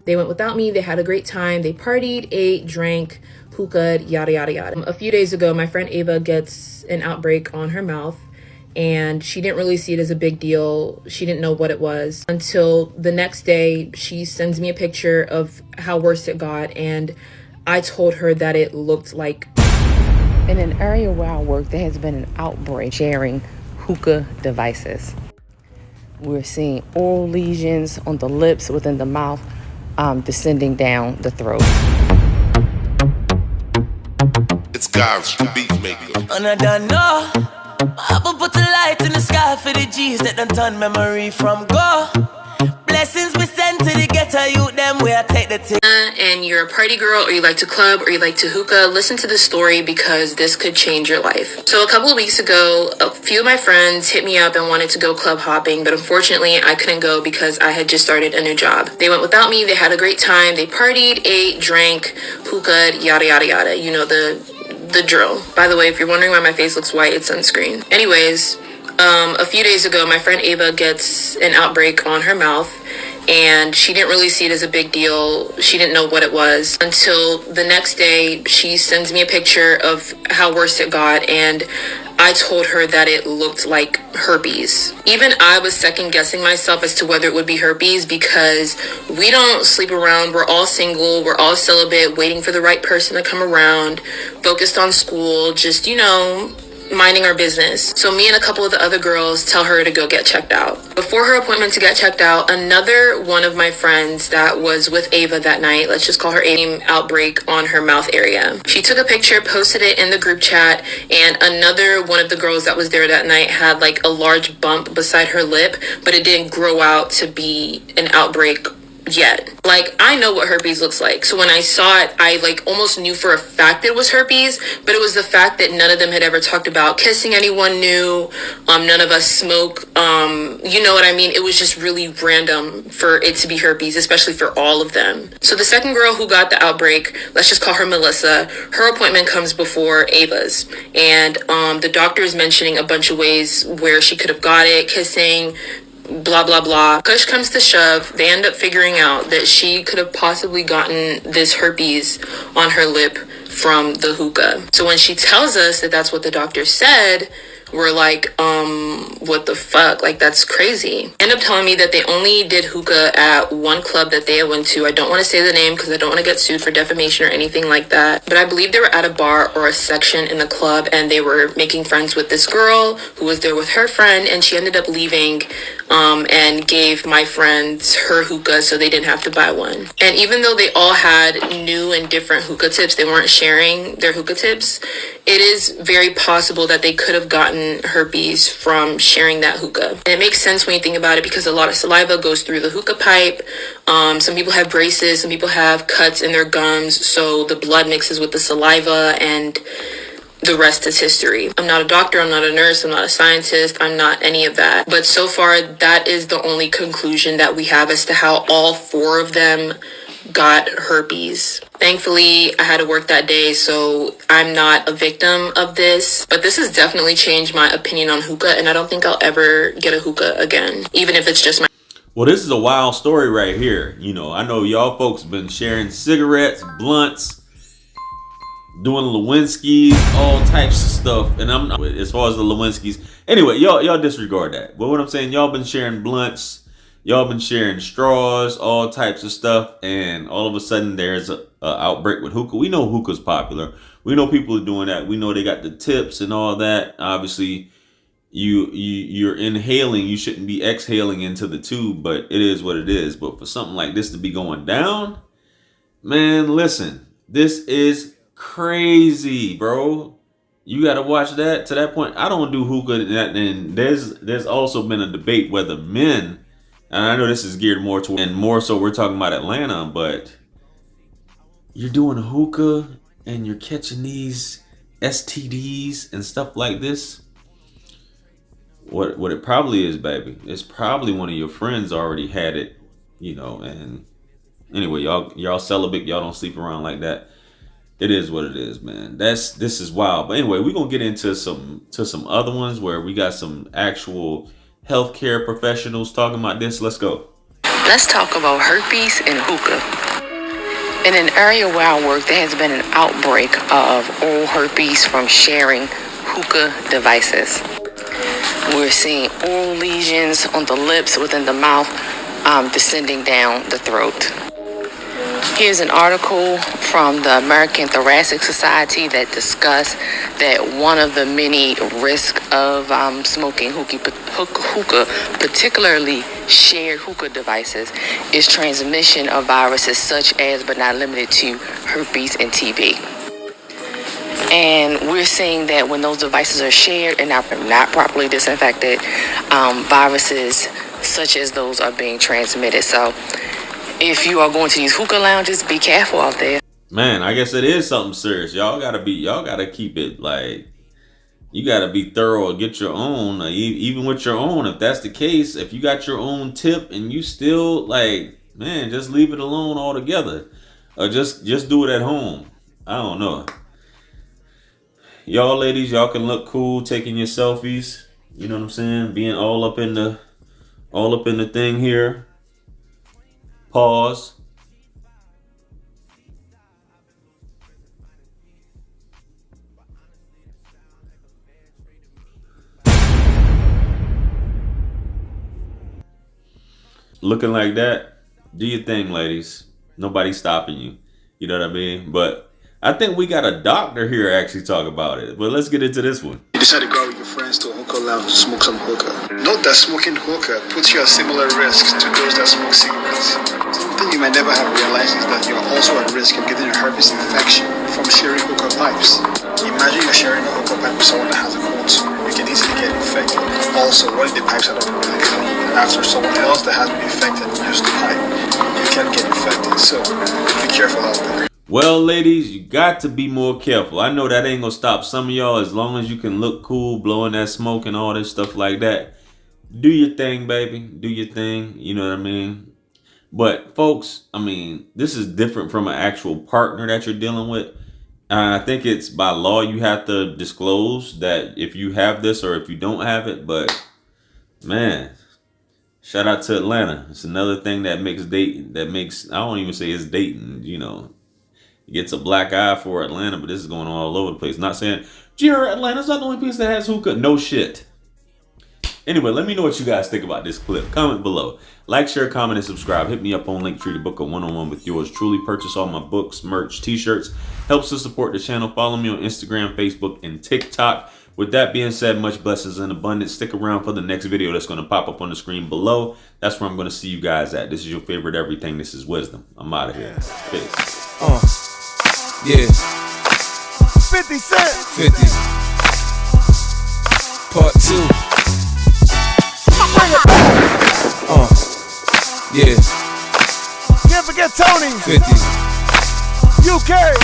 They went without me. They had a great time. They partied, ate, drank, hookah, yada, yada, yada. A few days ago, my friend Ava gets an outbreak on her mouth, and she didn't really see it as a big deal. She didn't know what it was until the next day. She sends me a picture of how worse it got, and I told her that it looked like... In an area where I work, there has been an outbreak sharing hookah devices. We're seeing oral lesions on the lips, within the mouth, descending down the throat. It's God's beat maker. And I don't know. I will put a light in the sky for the G's that done turn memory from go. Blessings we send to the ghetto youth, them where I take the tea. And you're a party girl, or you like to club, or you like to hookah, listen to this story because this could change your life. So a couple of weeks ago, a few of my friends hit me up and wanted to go club hopping, but unfortunately I couldn't go because I had just started a new job. They went without me. They had a great time. They partied, ate, drank, hookah, yada, yada, yada. You know the drill. By the way, if you're wondering why my face looks white, it's sunscreen. Anyways, a few days ago, my friend Ava gets an outbreak on her mouth, and she didn't really see it as a big deal. She didn't know what it was until the next day. She sends me a picture of how worse it got, and I told her that it looked like herpes. Even I was second guessing myself as to whether it would be herpes, because we don't sleep around. We're all single. We're all celibate, waiting for the right person to come around, focused on school, just, minding our business. So me and a couple of the other girls tell her to go get checked out. Before her appointment to get checked out, another one of my friends that was with Ava that night, let's just call her Ava, outbreak on her mouth area. She took a picture, posted it in the group chat, and another one of the girls that was there that night had like a large bump beside her lip, but it didn't grow out to be an outbreak yet. Like, I know what herpes looks like, so when I saw it, I like almost knew for a fact that it was herpes, but it was the fact that none of them had ever talked about kissing anyone new. None of us smoke. You know what I mean? It was just really random for it to be herpes, especially for all of them. So the second girl who got the outbreak, let's just call her Melissa, her appointment comes before Ava's, and the doctor is mentioning a bunch of ways where she could have got it, kissing, blah, blah, blah. Push comes to shove, they end up figuring out that she could have possibly gotten this herpes on her lip from the hookah. So when she tells us that that's what the doctor said, we're like, what the fuck? Like, that's crazy. End up telling me that they only did hookah at one club that they went to. I don't want to say the name because I don't want to get sued for defamation or anything like that. But I believe they were at a bar or a section in the club, and they were making friends with this girl who was there with her friend, and she ended up leaving and gave my friends her hookah so they didn't have to buy one. And even though they all had new and different hookah tips, they weren't sharing their hookah tips. It is very possible that they could have gotten herpes from sharing that hookah. And it makes sense when you think about it, because a lot of saliva goes through the hookah pipe. Some people have braces, some people have cuts in their gums, so the blood mixes with the saliva, and the rest is history. I'm not a doctor, I'm not a nurse, I'm not a scientist, I'm not any of that. But so far, that is the only conclusion that we have as to how all four of them got herpes. Thankfully, I had to work that day, so I'm not a victim of this. But this has definitely changed my opinion on hookah, and I don't think I'll ever get a hookah again, even if it's just my... Well, this is a wild story right here. I know y'all folks been sharing cigarettes, blunts, doing Lewinsky's, all types of stuff. And I'm not, as far as the Lewinsky's. Anyway, y'all disregard that. But what I'm saying, y'all been sharing blunts, y'all been sharing straws, all types of stuff. And all of a sudden there's a outbreak with hookah. We know hookah's popular. We know people are doing that. We know they got the tips and all that. Obviously, you're inhaling. You shouldn't be exhaling into the tube, but it is what it is. But for something like this to be going down, man, listen, this is crazy, bro. You got to watch that. To that point, I don't do hookah. And there's also been a debate whether men, and I know this is geared more to, and more so we're talking about Atlanta, but you're doing a hookah and you're catching these STDs and stuff like this. What it probably is, baby, it's probably one of your friends already had it, and anyway, y'all celibate, y'all don't sleep around like that. It is what it is, man. This is wild. But anyway, we're gonna get into some other ones where we got some actual healthcare professionals talking about this. Let's go. Let's talk about herpes and hookah. In an area where I work, there has been an outbreak of oral herpes from sharing hookah devices. We're seeing oral lesions on the lips, within the mouth, descending down the throat. Here's an article from the American Thoracic Society that discuss that one of the many risks of smoking hookah, particularly shared hookah devices, is transmission of viruses such as, but not limited to, herpes and TB. And we're seeing that when those devices are shared and not properly disinfected, viruses such as those are being transmitted. So if you are going to these hookah lounges, be careful out there. Man, I guess it is something serious. Y'all gotta keep it like, you gotta be thorough and get your own, even with your own. If that's the case, if you got your own tip and you still like, man, just leave it alone altogether. Or just do it at home. I don't know. Y'all ladies, y'all can look cool taking your selfies. You know what I'm saying? Being all up in the thing here. Pause. Looking like that, do your thing, ladies. Nobody's stopping you. You know what I mean? But I think we got a doctor here actually talk about it. But let's get into this one. You decide to go out with your friends to a hookah lounge to smoke some hookah. Note that smoking hookah puts you at similar risks to those that smoke cigarettes. Something you might never have realized is that you're also at risk of getting a herpes infection from sharing hookah pipes. Imagine you're sharing a hookah pipe with someone that has a cold sore. You can easily get infected. Also, what if the pipes are not really clean? And after someone else that has been infected used the pipe, you can get infected. So be careful out there. Well, ladies, you got to be more careful. I know that ain't gonna stop some of y'all, as long as you can look cool, blowing that smoke and all this stuff like that. Do your thing, baby. Do your thing. You know what I mean? But folks, I mean, this is different from an actual partner that you're dealing with. I think it's by law you have to disclose that if you have this or if you don't have it. But man, shout out to Atlanta. It's another thing that makes dating, I don't even say it's dating, you know. It gets a black eye for Atlanta, but this is going on all over the place. Not saying, Jared, Atlanta's not the only place that has hookah. No shit. Anyway, let me know what you guys think about this clip. Comment below. Like, share, comment, and subscribe. Hit me up on Linktree to book a one-on-one with yours truly. Purchase all my books, merch, t-shirts. Helps to support the channel. Follow me on Instagram, Facebook, and TikTok. With that being said, much blessings and abundance. Stick around for the next video that's going to pop up on the screen below. That's where I'm going to see you guys at. This is your favorite everything. This is Wisdom. I'm out of here. Peace. Yeah. 50 Cent. 50. Part 2. Yeah. Can't forget Tony. 50. UK.